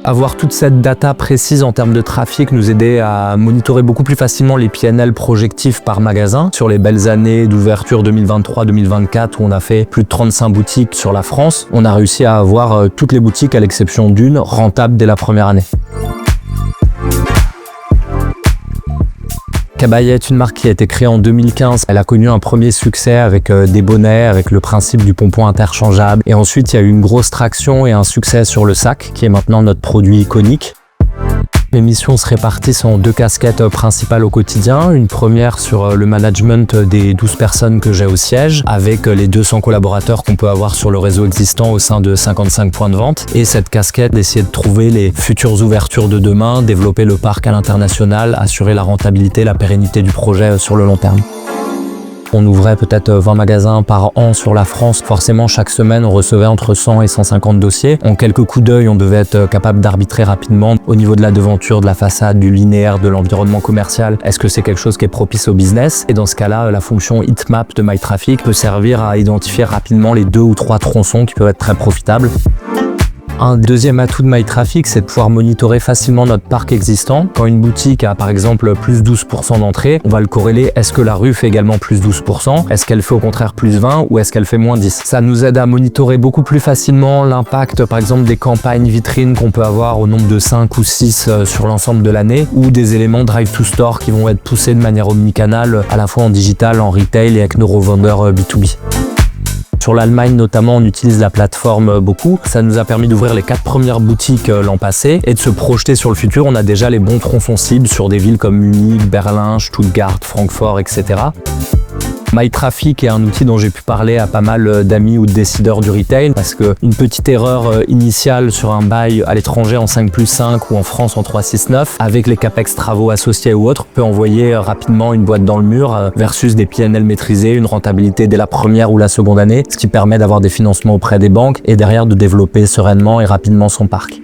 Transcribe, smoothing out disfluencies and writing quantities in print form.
Avoir toute cette data précise en termes de trafic nous aidait à monitorer beaucoup plus facilement les PNL projectifs par magasin. Sur les belles années d'ouverture 2023-2024 où on a fait plus de 35 boutiques sur la France, on a réussi à avoir toutes les boutiques à l'exception d'une rentables dès la première année. Cabaye est une marque qui a été créée en 2015. Elle a connu un premier succès avec des bonnets, avec le principe du pompon interchangeable. Et ensuite, il y a eu une grosse traction et un succès sur le sac, qui est maintenant notre produit iconique. Mes missions se répartissent en deux casquettes principales au quotidien. Une première sur le management des 12 personnes que j'ai au siège, avec les 200 collaborateurs qu'on peut avoir sur le réseau existant au sein de 55 points de vente. Et cette casquette d'essayer de trouver les futures ouvertures de demain, développer le parc à l'international, assurer la rentabilité, la pérennité du projet sur le long terme. On ouvrait peut-être 20 magasins par an sur la France. Forcément, chaque semaine, on recevait entre 100 et 150 dossiers. En quelques coups d'œil, on devait être capable d'arbitrer rapidement au niveau de la devanture, de la façade, du linéaire, de l'environnement commercial. Est-ce que c'est quelque chose qui est propice au business? Et dans ce cas-là, la fonction heatmap de MyTraffic peut servir à identifier rapidement les 2 ou 3 tronçons qui peuvent être très profitables. Un deuxième atout de MyTraffic, c'est de pouvoir monitorer facilement notre parc existant. Quand une boutique a par exemple plus 12% d'entrée, on va le corréler. Est-ce que la rue fait également plus 12%? Est-ce qu'elle fait au contraire plus 20 ou est-ce qu'elle fait moins 10? Ça nous aide à monitorer beaucoup plus facilement l'impact par exemple des campagnes vitrines qu'on peut avoir au nombre de 5 ou 6 sur l'ensemble de l'année ou des éléments drive to store qui vont être poussés de manière omnicanale à la fois en digital, en retail et avec nos revendeurs B2B. Sur l'Allemagne notamment, on utilise la plateforme beaucoup. Ça nous a permis d'ouvrir les 4 premières boutiques l'an passé et de se projeter sur le futur. On a déjà les bons tronçons cibles sur des villes comme Munich, Berlin, Stuttgart, Francfort, etc. MyTraffic est un outil dont j'ai pu parler à pas mal d'amis ou de décideurs du retail parce qu'une petite erreur initiale sur un bail à l'étranger en 5+5 ou en France en 369 avec les capex travaux associés ou autres peut envoyer rapidement une boîte dans le mur versus des PNL maîtrisés, une rentabilité dès la première ou la seconde année, ce qui permet d'avoir des financements auprès des banques et derrière de développer sereinement et rapidement son parc.